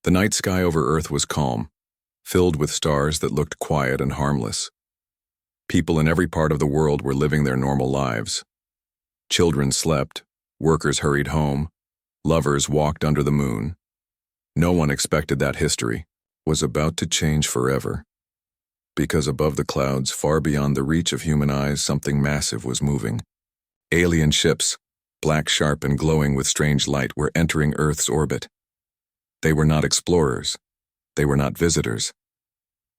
The night sky over Earth was calm, filled with stars that looked quiet and harmless. People in every part of the world were living their normal lives. Children slept, workers hurried home, lovers walked under the moon. No one expected that history was about to change forever. Because above the clouds, far beyond the reach of human eyes, something massive was moving. Alien ships, black, sharp, and glowing with strange light, were entering Earth's orbit. They were not explorers. They were not visitors.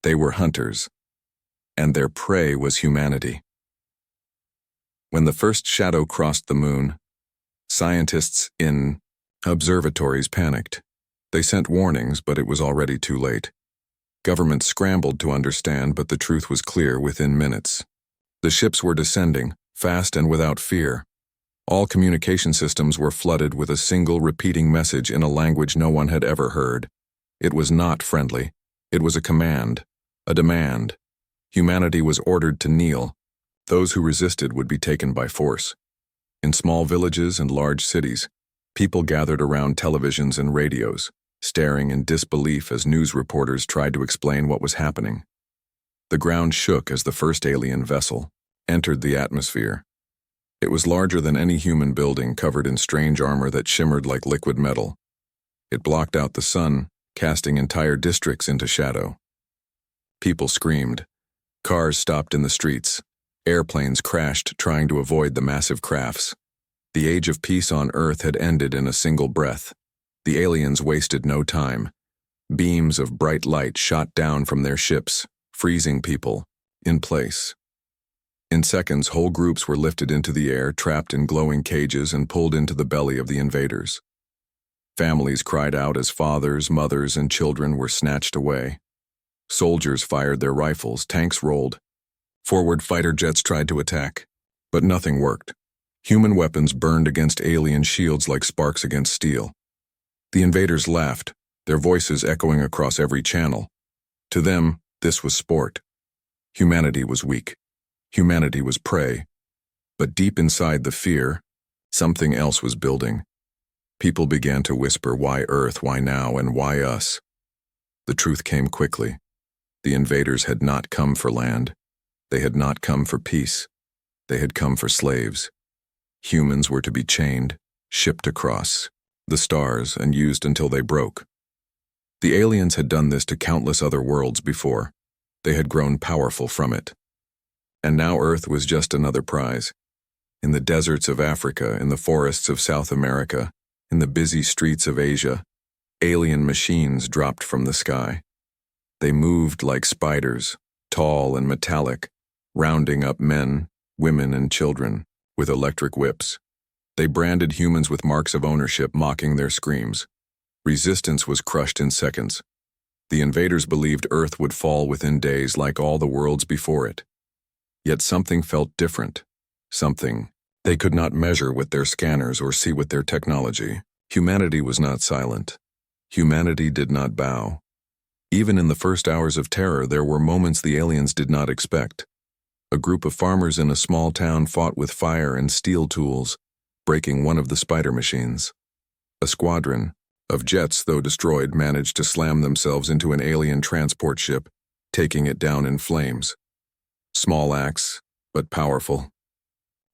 They were hunters. And their prey was humanity. When the first shadow crossed the moon, scientists in observatories panicked. They sent warnings, but it was already too late. Governments scrambled to understand, but the truth was clear within minutes. The ships were descending, fast and without fear. All communication systems were flooded with a single repeating message in a language no one had ever heard. It was not friendly. It was a command, a demand. Humanity was ordered to kneel. Those who resisted would be taken by force. In small villages and large cities, people gathered around televisions and radios, staring in disbelief as news reporters tried to explain what was happening. The ground shook as the first alien vessel entered the atmosphere. It was larger than any human building, covered in strange armor that shimmered like liquid metal. It blocked out the sun, casting entire districts into shadow. People screamed. Cars stopped in the streets. Airplanes crashed, trying to avoid the massive crafts. The age of peace on Earth had ended in a single breath. The aliens wasted no time. Beams of bright light shot down from their ships, freezing people in place. In seconds, whole groups were lifted into the air, trapped in glowing cages, and pulled into the belly of the invaders. Families cried out as fathers, mothers, and children were snatched away. Soldiers fired their rifles, tanks rolled. Forward fighter jets tried to attack, but nothing worked. Human weapons burned against alien shields like sparks against steel. The invaders laughed, their voices echoing across every channel. To them, this was sport. Humanity was weak. Humanity was prey. But deep inside the fear, something else was building. People began to whisper, "Why Earth? Why now? And why us?" The truth came quickly. The invaders had not come for land. They had not come for peace. They had come for slaves. Humans were to be chained, shipped across the stars, and used until they broke. The aliens had done this to countless other worlds before. They had grown powerful from it. And now Earth was just another prize. In the deserts of Africa, in the forests of South America, in the busy streets of Asia, alien machines dropped from the sky. They moved like spiders, tall and metallic, rounding up men, women, and children with electric whips. They branded humans with marks of ownership, mocking their screams. Resistance was crushed in seconds. The invaders believed Earth would fall within days, like all the worlds before it. Yet something felt different. Something they could not measure with their scanners or see with their technology. Humanity was not silent. Humanity did not bow. Even in the first hours of terror, there were moments the aliens did not expect. A group of farmers in a small town fought with fire and steel tools, breaking one of the spider machines. A squadron of jets, though destroyed, managed to slam themselves into an alien transport ship, taking it down in flames. Small acts, but powerful.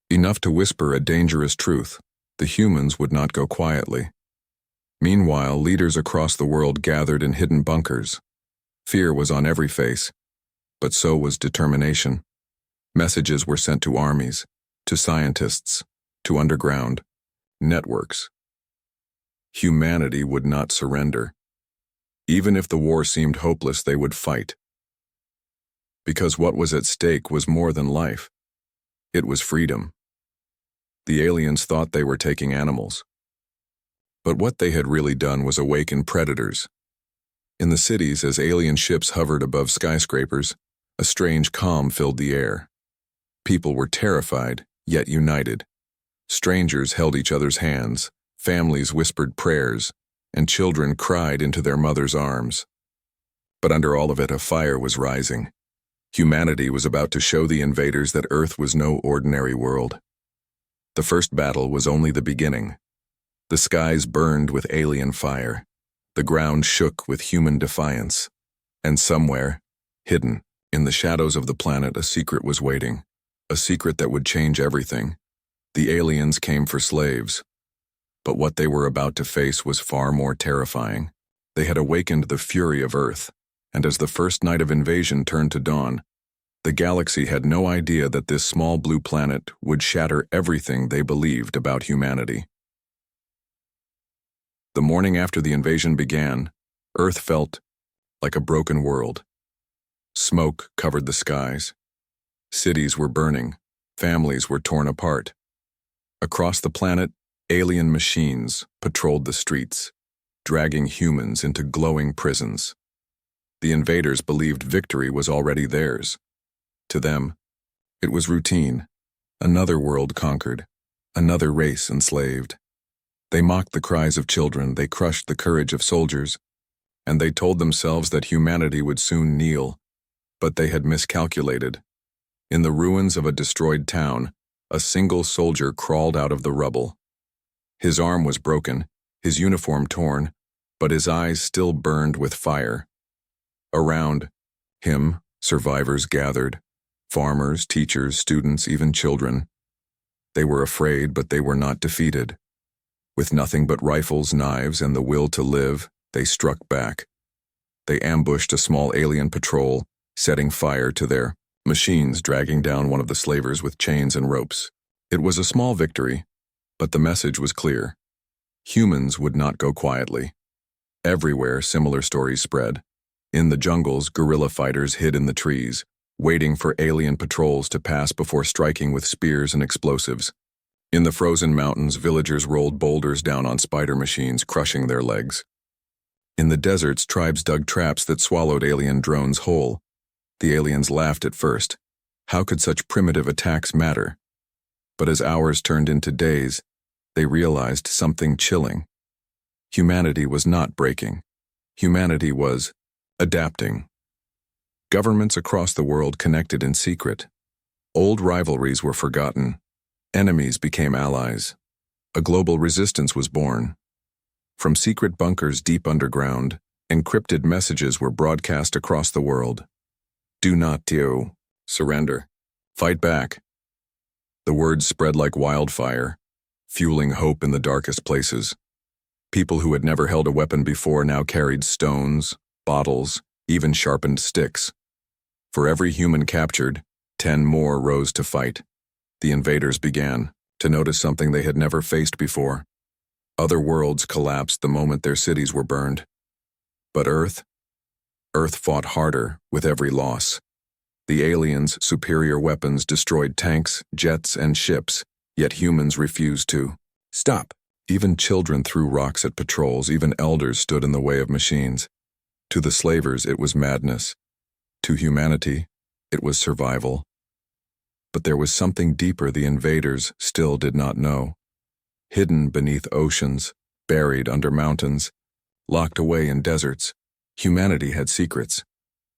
Enough to whisper a dangerous truth: the humans would not go quietly. Meanwhile, leaders across the world gathered in hidden bunkers. Fear was on every face, but so was determination. Messages were sent to armies, to scientists, to underground networks. Humanity would not surrender. Even if the war seemed hopeless, they would fight. Because what was at stake was more than life. It was freedom. The aliens thought they were taking animals. But what they had really done was awaken predators. In the cities, as alien ships hovered above skyscrapers, a strange calm filled the air. People were terrified, yet united. Strangers held each other's hands, families whispered prayers, and children cried into their mothers' arms. But under all of it, a fire was rising. Humanity was about to show the invaders that Earth was no ordinary world. The first battle was only the beginning. The skies burned with alien fire. The ground shook with human defiance. And somewhere, hidden, in the shadows of the planet, a secret was waiting. A secret that would change everything. The aliens came for slaves. But what they were about to face was far more terrifying. They had awakened the fury of Earth, and as the first night of invasion turned to dawn, the galaxy had no idea that this small blue planet would shatter everything they believed about humanity. The morning after the invasion began, Earth felt like a broken world. Smoke covered the skies. Cities were burning. Families were torn apart. Across the planet, alien machines patrolled the streets, dragging humans into glowing prisons. The invaders believed victory was already theirs. To them, it was routine. Another world conquered, another race enslaved. They mocked the cries of children, they crushed the courage of soldiers, and they told themselves that humanity would soon kneel. But they had miscalculated. In the ruins of a destroyed town, a single soldier crawled out of the rubble. His arm was broken, his uniform torn, but his eyes still burned with fire. Around him, survivors gathered. Farmers, teachers, students, even children. They were afraid, but they were not defeated. With nothing but rifles, knives, and the will to live, they struck back. They ambushed a small alien patrol, setting fire to their machines, dragging down one of the slavers with chains and ropes. It was a small victory, but the message was clear. Humans would not go quietly. Everywhere, similar stories spread. In the jungles, guerrilla fighters hid in the trees, waiting for alien patrols to pass before striking with spears and explosives. In the frozen mountains, villagers rolled boulders down on spider machines, crushing their legs. In the deserts, tribes dug traps that swallowed alien drones whole. The aliens laughed at first. How could such primitive attacks matter? But as hours turned into days, they realized something chilling. Humanity was not breaking. Humanity was adapting. Governments across the world connected in secret. Old rivalries were forgotten. Enemies became allies. A global resistance was born. From secret bunkers deep underground, encrypted messages were broadcast across the world. Do not surrender. Fight back. The words spread like wildfire, fueling hope in the darkest places. People who had never held a weapon before now carried stones, bottles, even sharpened sticks. For every human captured, 10 more rose to fight. The invaders began to notice something they had never faced before. Other worlds collapsed the moment their cities were burned. But Earth fought harder with every loss. The aliens' superior weapons destroyed tanks, jets, and ships, yet humans refused to stop. Even children threw rocks at patrols, even elders stood in the way of machines. To the slavers, it was madness. To humanity, it was survival. But there was something deeper the invaders still did not know. Hidden beneath oceans, buried under mountains, locked away in deserts, humanity had secrets.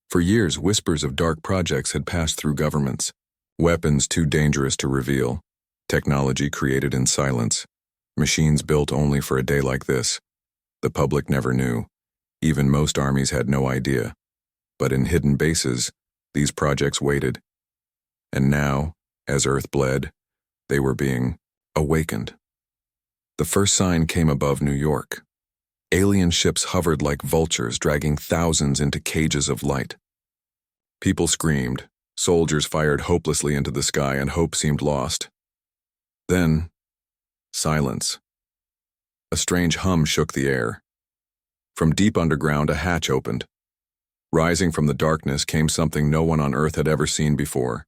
For years, whispers of dark projects had passed through governments. Weapons too dangerous to reveal. Technology created in silence. Machines built only for a day like this. The public never knew. Even most armies had no idea. But in hidden bases, these projects waited. And now, as Earth bled, they were being awakened. The first sign came above New York. Alien ships hovered like vultures, dragging thousands into cages of light. People screamed, soldiers fired hopelessly into the sky, and hope seemed lost. Then, silence. A strange hum shook the air. From deep underground, a hatch opened. Rising from the darkness came something no one on Earth had ever seen before.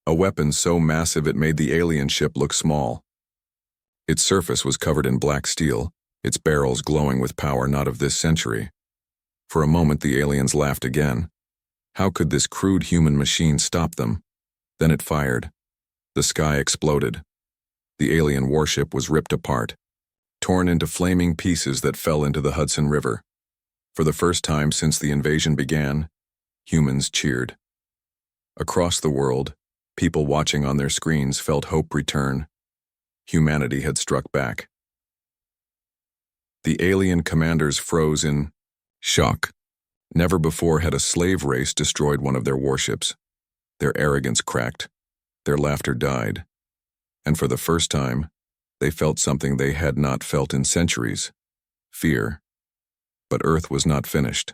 A weapon so massive it made the alien ship look small. Its surface was covered in black steel, its barrels glowing with power not of this century. For a moment the aliens laughed again. How could this crude human machine stop them? Then it fired. The sky exploded. The alien warship was ripped apart, torn into flaming pieces that fell into the Hudson River. For the first time since the invasion began, humans cheered. Across the world, people watching on their screens felt hope return. Humanity had struck back. The alien commanders froze in shock. Never before had a slave race destroyed one of their warships. Their arrogance cracked. Their laughter died. And for the first time, they felt something they had not felt in centuries: fear. But Earth was not finished.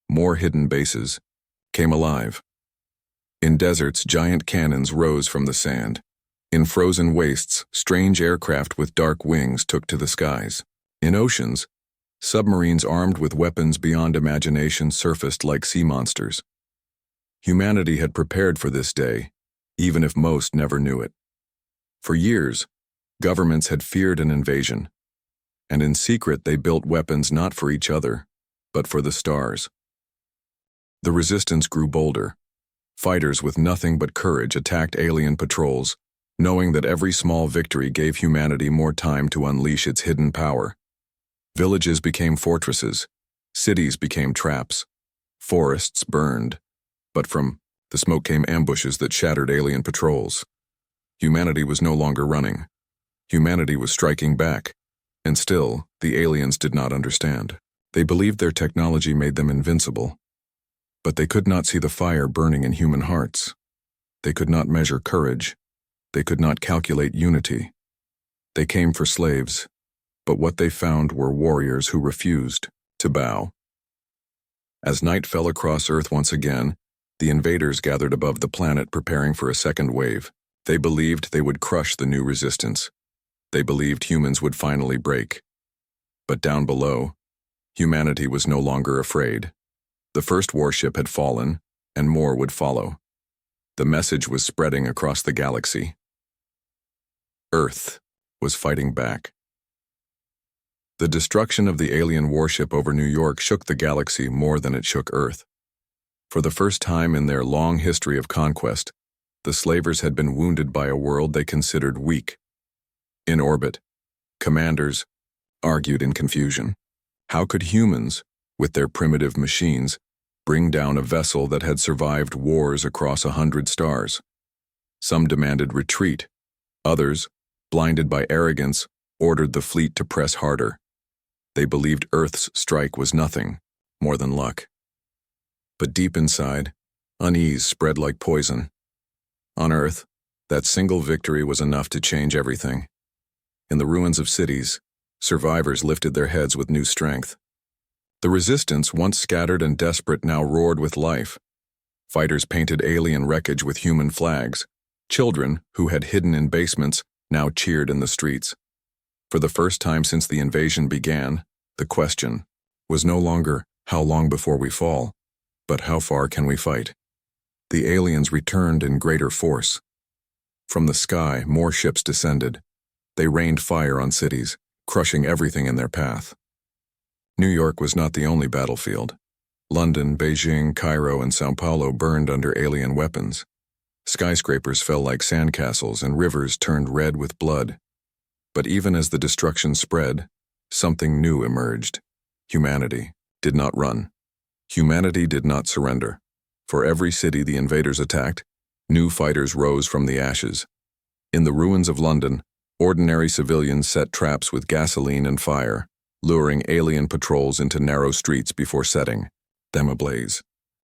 More hidden bases came alive. In deserts, giant cannons rose from the sand. In frozen wastes, strange aircraft with dark wings took to the skies. In oceans, submarines armed with weapons beyond imagination surfaced like sea monsters. Humanity had prepared for this day, even if most never knew it. For years, governments had feared an invasion, and in secret they built weapons not for each other, but for the stars. The resistance grew bolder. Fighters with nothing but courage attacked alien patrols, knowing that every small victory gave humanity more time to unleash its hidden power. Villages became fortresses, cities became traps, forests burned, but from the smoke came ambushes that shattered alien patrols. Humanity was no longer running. Humanity was striking back, and still, the aliens did not understand. They believed their technology made them invincible, but they could not see the fire burning in human hearts. They could not measure courage. They could not calculate unity. They came for slaves, but what they found were warriors who refused to bow. As night fell across Earth once again, the invaders gathered above the planet preparing for a second wave. They believed they would crush the new resistance. They believed humans would finally break. But down below, humanity was no longer afraid. The first warship had fallen, and more would follow. The message was spreading across the galaxy. Earth was fighting back. The destruction of the alien warship over New York shook the galaxy more than it shook Earth. For the first time in their long history of conquest, the slavers had been wounded by a world they considered weak. In orbit, commanders argued in confusion. How could humans, with their primitive machines, bring down a vessel that had survived wars across 100 stars? Some demanded retreat. Others, blinded by arrogance, ordered the fleet to press harder. They believed Earth's strike was nothing more than luck. But deep inside, unease spread like poison. On Earth, that single victory was enough to change everything. In the ruins of cities, survivors lifted their heads with new strength. The resistance, once scattered and desperate, now roared with life. Fighters painted alien wreckage with human flags. Children, who had hidden in basements, now cheered in the streets. For the first time since the invasion began, the question was no longer, how long before we fall, but how far can we fight? The aliens returned in greater force. From the sky, more ships descended. They rained fire on cities, crushing everything in their path. New York was not the only battlefield. London, Beijing, Cairo, and Sao Paulo burned under alien weapons. Skyscrapers fell like sandcastles and rivers turned red with blood. But even as the destruction spread, something new emerged. Humanity did not run. Humanity did not surrender. For every city the invaders attacked, new fighters rose from the ashes. In the ruins of London, ordinary civilians set traps with gasoline and fire, luring alien patrols into narrow streets before setting them ablaze.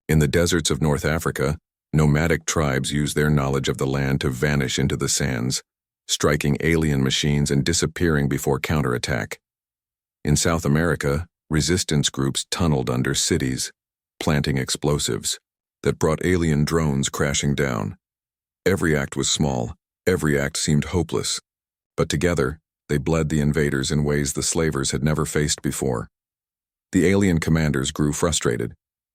In the deserts of North Africa, nomadic tribes used their knowledge of the land to vanish into the sands, striking alien machines and disappearing before counterattack. In South America, resistance groups tunneled under cities, planting explosives that brought alien drones crashing down. Every act was small, every act seemed hopeless, but together, they bled the invaders in ways the slavers had never faced before. The alien commanders grew frustrated.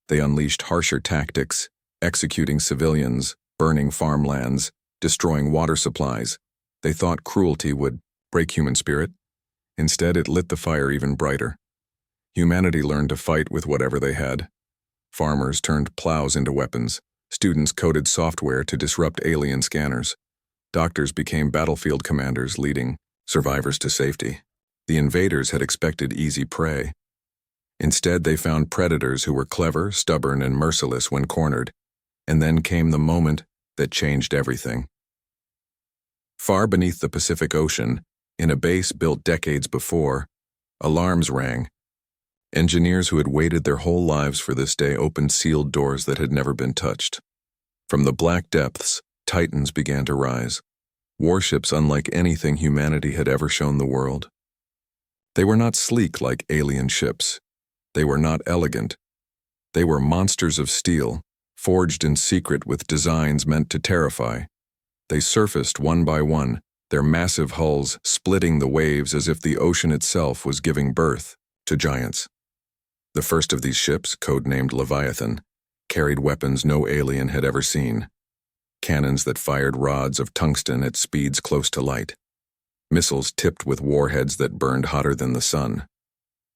They unleashed harsher tactics, executing civilians, burning farmlands, destroying water supplies. They thought cruelty would break human spirit. Instead, it lit the fire even brighter. Humanity learned to fight with whatever they had. Farmers turned plows into weapons. Students coded software to disrupt alien scanners. Doctors became battlefield commanders, leading survivors to safety. The invaders had expected easy prey. Instead, they found predators who were clever, stubborn, and merciless when cornered. And then came the moment that changed everything. Far beneath the Pacific Ocean, in a base built decades before, Alarms rang. Engineers who had waited their whole lives for this day opened sealed doors that had never been touched. From the black depths, titans began to rise, warships unlike anything humanity had ever shown the world. They were not sleek like alien ships. They were not elegant. They were monsters of steel, forged in secret with designs meant to terrify. They surfaced one by one, their massive hulls splitting the waves as if the ocean itself was giving birth to giants. The first of these ships, codenamed Leviathan, carried weapons no alien had ever seen. Cannons that fired rods of tungsten at speeds close to light. Missiles tipped with warheads that burned hotter than the sun.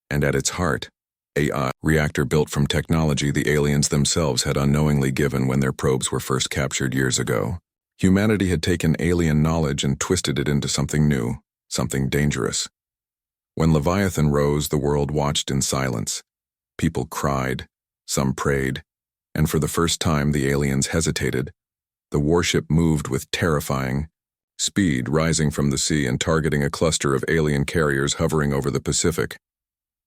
And at its heart, AI reactor built from technology the aliens themselves had unknowingly given when their probes were first captured years ago. Humanity had taken alien knowledge and twisted it into something new, something dangerous. When Leviathan rose, the world watched in silence. People cried, some prayed, and for the first time the aliens hesitated. The warship moved with terrifying speed, rising from the sea and targeting a cluster of alien carriers hovering over the Pacific.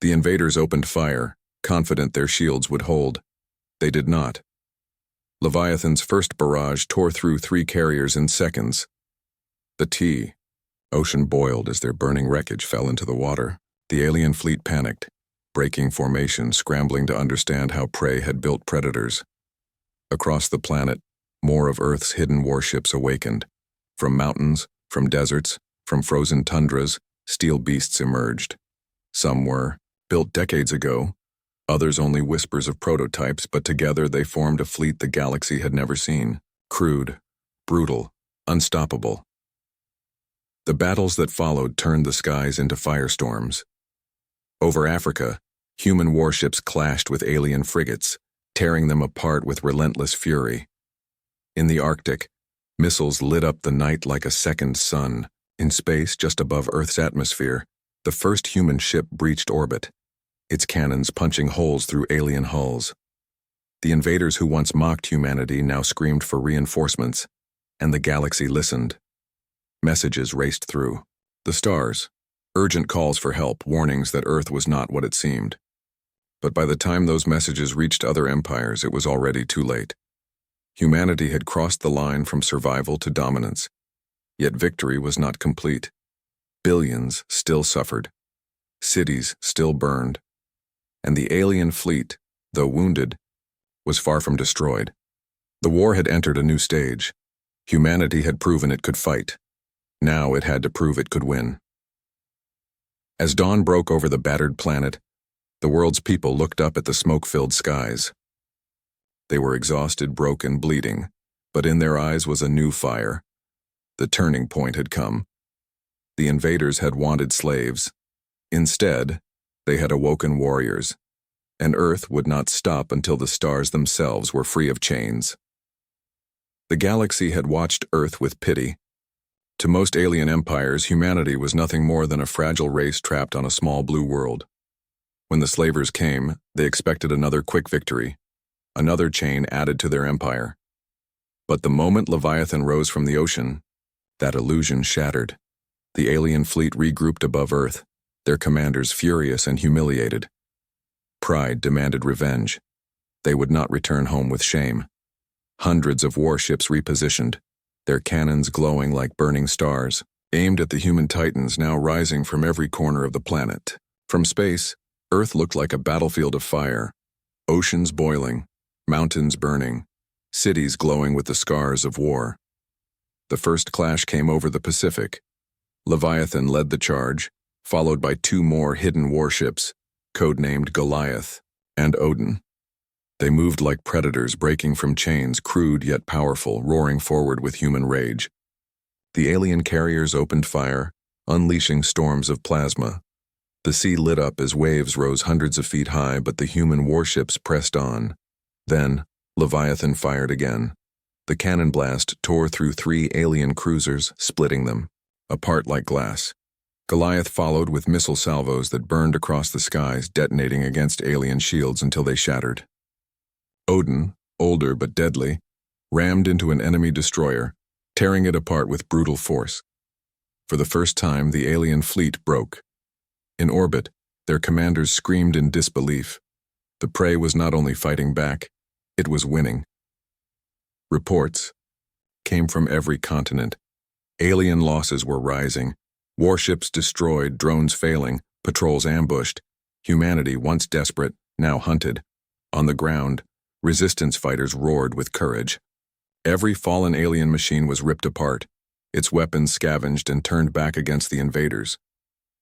The invaders opened fire, confident their shields would hold. They did not. Leviathan's first barrage tore through 3 carriers in seconds. The ocean boiled as their burning wreckage fell into the water. The alien fleet panicked, breaking formation, scrambling to understand how prey had built predators. Across the planet, more of Earth's hidden warships awakened. From mountains, from deserts, from frozen tundras, steel beasts emerged. Some were built decades ago, others only whispers of prototypes, but together they formed a fleet the galaxy had never seen. Crude, brutal, unstoppable. The battles that followed turned the skies into firestorms. Over Africa, human warships clashed with alien frigates, tearing them apart with relentless fury. In the Arctic, missiles lit up the night like a second sun. In space, just above Earth's atmosphere, the first human ship breached orbit, its cannons punching holes through alien hulls. The invaders who once mocked humanity now screamed for reinforcements, and the galaxy listened. Messages raced through the stars, urgent calls for help, warnings that Earth was not what it seemed. But by the time those messages reached other empires, it was already too late. Humanity had crossed the line from survival to dominance, yet victory was not complete. Billions still suffered. Cities still burned. And the alien fleet, though wounded, was far from destroyed. The war had entered a new stage. Humanity had proven it could fight. Now it had to prove it could win. As dawn broke over the battered planet, the world's people looked up at the smoke-filled skies. They were exhausted, broken, bleeding, but in their eyes was a new fire. The turning point had come. The invaders had wanted slaves. Instead, they had awoken warriors, and Earth would not stop until the stars themselves were free of chains. The galaxy had watched Earth with pity. To most alien empires, humanity was nothing more than a fragile race trapped on a small blue world. When the slavers came, they expected another quick victory, another chain added to their empire. But the moment Leviathan rose from the ocean, that illusion shattered. The alien fleet regrouped above Earth, their commanders furious and humiliated. Pride demanded revenge. They would not return home with shame. Hundreds of warships repositioned, their cannons glowing like burning stars, aimed at the human titans now rising from every corner of the planet. From space, Earth looked like a battlefield of fire, oceans boiling, mountains burning, cities glowing with the scars of war. The first clash came over the Pacific. Leviathan led the charge, followed by 2 more hidden warships, codenamed Goliath and Odin. They moved like predators breaking from chains, crude yet powerful, roaring forward with human rage. The alien carriers opened fire, unleashing storms of plasma. The sea lit up as waves rose hundreds of feet high, but the human warships pressed on. Then, Leviathan fired again. The cannon blast tore through 3 alien cruisers, splitting them, apart like glass. Goliath followed with missile salvos that burned across the skies, detonating against alien shields until they shattered. Odin, older but deadly, rammed into an enemy destroyer, tearing it apart with brutal force. For the first time, the alien fleet broke. In orbit, Their commanders screamed in disbelief. The prey was not only fighting back, it was winning. Reports came from every continent. Alien losses were rising. Warships destroyed, drones failing, patrols ambushed. Humanity, once desperate, now hunted. On the ground, resistance fighters roared with courage. Every fallen alien machine was ripped apart, its weapons scavenged and turned back against the invaders.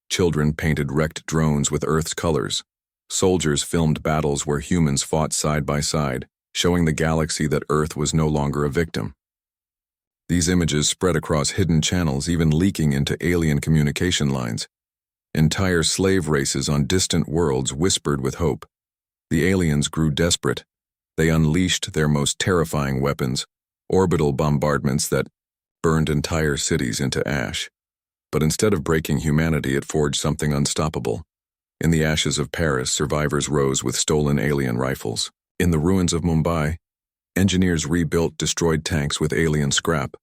Children painted wrecked drones with Earth's colors. Soldiers filmed battles where humans fought side by side, showing the galaxy that Earth was no longer a victim. These images spread across hidden channels, even leaking into alien communication lines. Entire slave races on distant worlds whispered with hope. The aliens grew desperate. They unleashed their most terrifying weapons, orbital bombardments that burned entire cities into ash. But instead of breaking humanity, it forged something unstoppable. In the ashes of Paris, survivors rose with stolen alien rifles. In the ruins of Mumbai, engineers rebuilt destroyed tanks with alien scrap,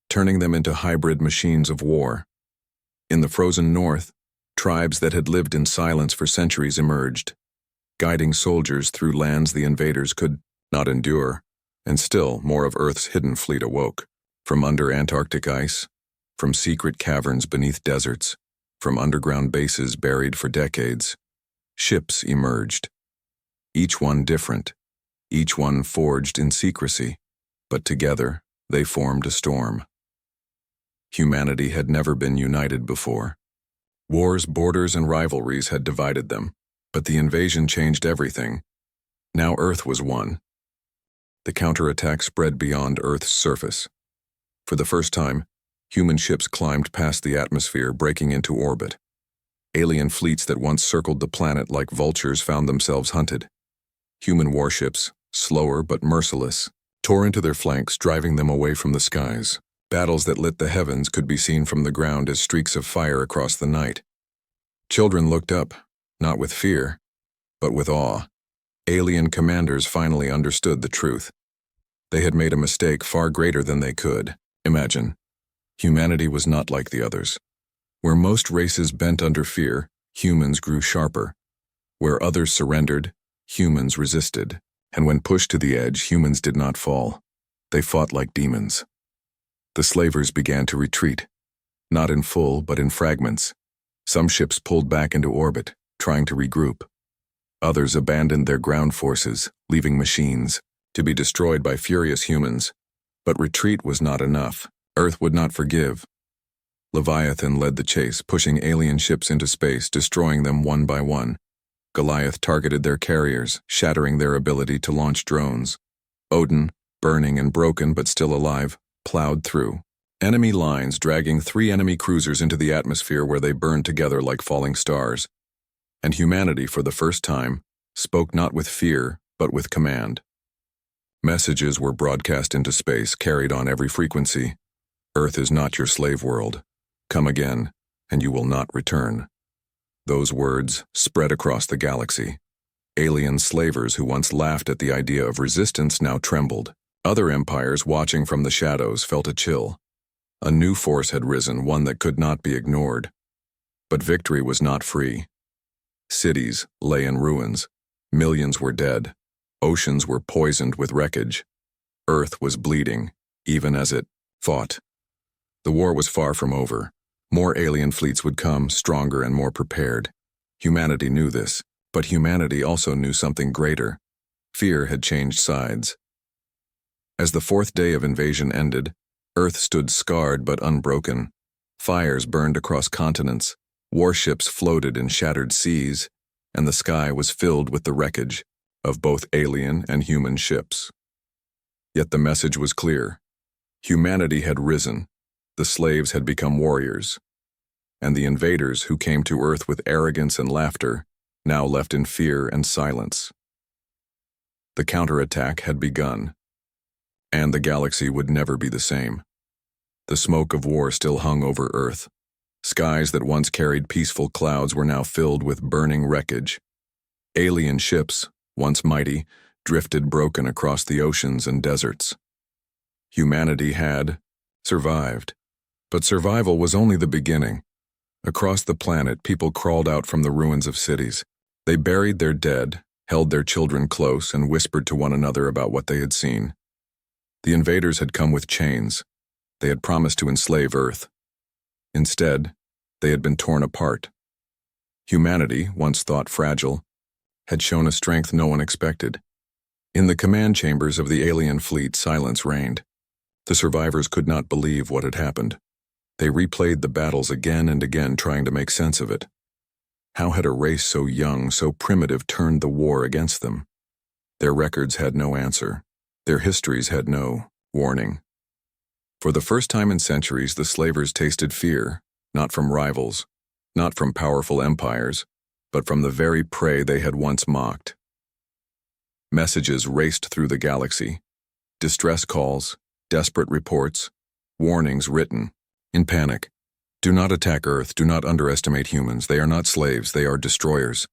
turning them into hybrid machines of war. In the frozen north, tribes that had lived in silence for centuries emerged, guiding soldiers through lands the invaders could not endure, and still more of Earth's hidden fleet awoke. From under Antarctic ice, from secret caverns beneath deserts, from underground bases buried for decades, ships emerged. Each one different, each one forged in secrecy, but together they formed a storm. Humanity had never been united before. Wars, borders, and rivalries had divided them, but the invasion changed everything. Now Earth was one. The counterattack spread beyond Earth's surface. For the first time, human ships climbed past the atmosphere, breaking into orbit. Alien fleets that once circled the planet like vultures found themselves hunted. Human warships, slower but merciless, tore into their flanks, driving them away from the skies. Battles that lit the heavens could be seen from the ground as streaks of fire across the night. Children looked up, not with fear, but with awe. Alien commanders finally understood the truth. They had made a mistake far greater than they could imagine. Humanity was not like the others. Where most races bent under fear, humans grew sharper. Where others surrendered, humans resisted. And when pushed to the edge, humans did not fall. They fought like demons. The slavers began to retreat, not in full, but in fragments. Some ships pulled back into orbit, trying to regroup. Others abandoned their ground forces, leaving machines to be destroyed by furious humans. But retreat was not enough. Earth would not forgive. Leviathan led the chase, pushing alien ships into space, destroying them one by one. Goliath targeted their carriers, shattering their ability to launch drones. Odin, burning and broken but still alive, plowed through. Enemy lines dragging 3 enemy cruisers into the atmosphere where they burned together like falling stars. And humanity, for the first time, spoke not with fear, but with command. Messages were broadcast into space, carried on every frequency. Earth is not your slave world. Come again, and you will not return. Those words spread across the galaxy. Alien slavers who once laughed at the idea of resistance now trembled. Other empires watching from the shadows felt a chill. A new force had risen, one that could not be ignored. But victory was not free. Cities lay in ruins. Millions were dead. Oceans were poisoned with wreckage. Earth was bleeding, even as it fought. The war was far from over. More alien fleets would come, stronger and more prepared. Humanity knew this, but humanity also knew something greater. Fear had changed sides. As the 4th day of invasion ended, Earth stood scarred but unbroken. Fires burned across continents, warships floated in shattered seas, and the sky was filled with the wreckage of both alien and human ships. Yet the message was clear. Humanity had risen. The slaves had become warriors. And the invaders who came to Earth with arrogance and laughter now left in fear and silence. The counterattack had begun. And the galaxy would never be the same. The smoke of war still hung over Earth. Skies that once carried peaceful clouds were now filled with burning wreckage. Alien ships, once mighty, drifted broken across the oceans and deserts. Humanity had survived, but survival was only the beginning. Across the planet, people crawled out from the ruins of cities. They buried their dead, held their children close, and whispered to one another about what they had seen. The invaders had come with chains. They had promised to enslave Earth. Instead, they had been torn apart. Humanity, once thought fragile, had shown a strength no one expected. In the command chambers of the alien fleet, silence reigned. The survivors could not believe what had happened. They replayed the battles again and again, trying to make sense of it. How had a race so young, so primitive, turned the war against them? Their records had no answer. Their histories had no warning. For the first time in centuries, the slavers tasted fear, not from rivals, not from powerful empires, but from the very prey they had once mocked. Messages raced through the galaxy. Distress calls, desperate reports, warnings written. In panic. Do not attack Earth, do not underestimate humans. They are not slaves, they are destroyers.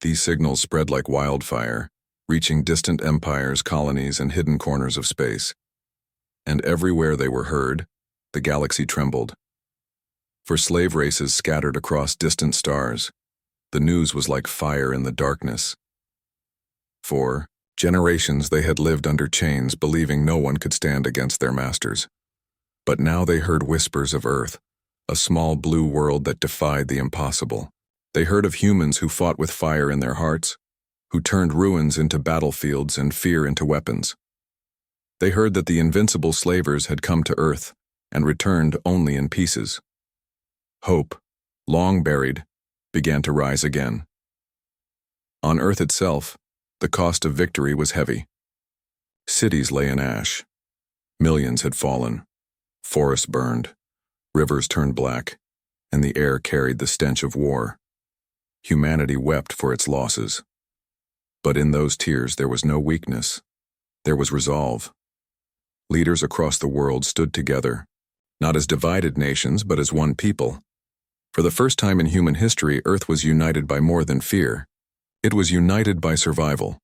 These signals spread like wildfire, reaching distant empires, colonies, and hidden corners of space. And everywhere they were heard, the galaxy trembled. For slave races scattered across distant stars, the news was like fire in the darkness. For generations they had lived under chains, believing no one could stand against their masters. But now they heard whispers of Earth, a small blue world that defied the impossible. They heard of humans who fought with fire in their hearts, who turned ruins into battlefields and fear into weapons. They heard that the invincible slavers had come to Earth and returned only in pieces. Hope, long buried, began to rise again. On Earth itself, the cost of victory was heavy. Cities lay in ash. Millions had fallen. Forests burned. Rivers turned black, and the air carried the stench of war. Humanity wept for its losses. But in those tears there was no weakness. There was resolve. Leaders across the world stood together, not as divided nations, but as one people. For the first time in human history, Earth was united by more than fear. It was united by survival.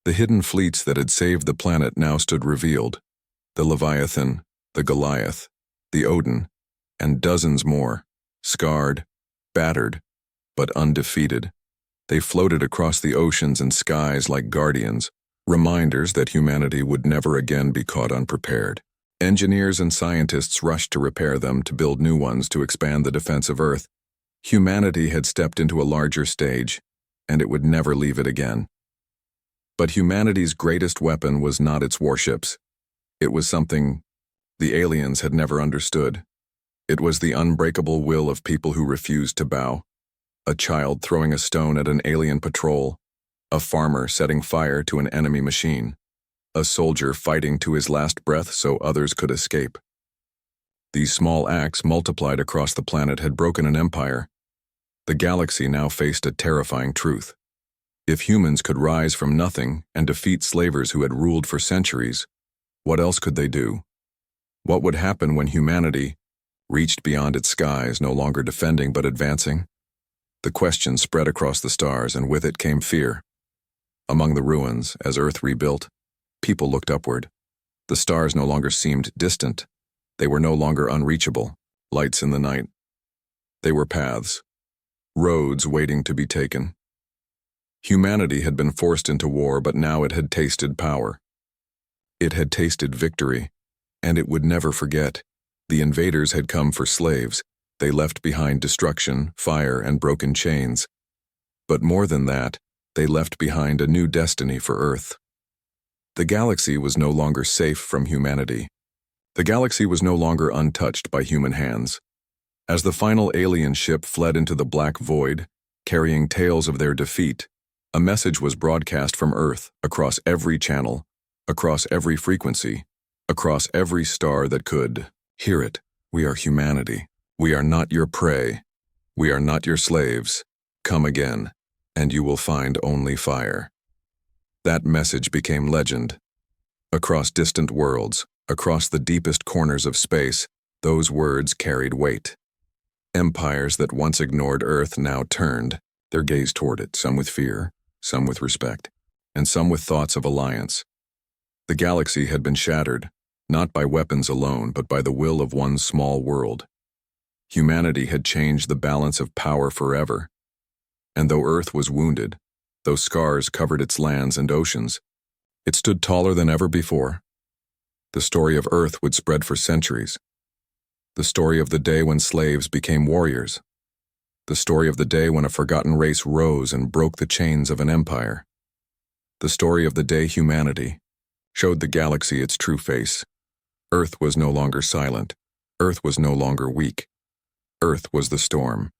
The hidden fleets that had saved the planet now stood revealed. The Leviathan, the Goliath, the Odin, and dozens more, scarred, battered, but undefeated. They floated across the oceans and skies like guardians, reminders that humanity would never again be caught unprepared. Engineers and scientists rushed to repair them, to build new ones, to expand the defense of Earth. Humanity had stepped into a larger stage, and it would never leave it again. But humanity's greatest weapon was not its warships. It was something the aliens had never understood. It was the unbreakable will of people who refused to bow. A child throwing a stone at an alien patrol. A farmer setting fire to an enemy machine. A soldier fighting to his last breath so others could escape. These small acts, multiplied across the planet, had broken an empire. The galaxy now faced a terrifying truth. If humans could rise from nothing and defeat slavers who had ruled for centuries, what else could they do? What would happen when humanity reached beyond its skies, no longer defending but advancing? The question spread across the stars, and with it came fear. Among the ruins, as Earth rebuilt, people looked upward. The stars no longer seemed distant. They were no longer unreachable, lights in the night. They were paths, roads waiting to be taken. Humanity had been forced into war, but now it had tasted power. It had tasted victory, and it would never forget. The invaders had come for slaves. They left behind destruction, fire, and broken chains. But more than that, they left behind a new destiny for Earth. The galaxy was no longer safe from humanity. The galaxy was no longer untouched by human hands. As the final alien ship fled into the black void, carrying tales of their defeat, a message was broadcast from Earth, across every channel, across every frequency, across every star that could hear it. We are humanity. We are not your prey. We are not your slaves. Come again, and you will find only fire. That message became legend. Across distant worlds, across the deepest corners of space, those words carried weight. Empires that once ignored Earth now turned their gaze toward it, some with fear, some with respect, and some with thoughts of alliance. The galaxy had been shattered, not by weapons alone, but by the will of one small world. Humanity had changed the balance of power forever. And though Earth was wounded, though scars covered its lands and oceans, it stood taller than ever before. The story of Earth would spread for centuries. The story of the day when slaves became warriors. The story of the day when a forgotten race rose and broke the chains of an empire. The story of the day humanity showed the galaxy its true face. Earth was no longer silent. Earth was no longer weak. Earth was the storm.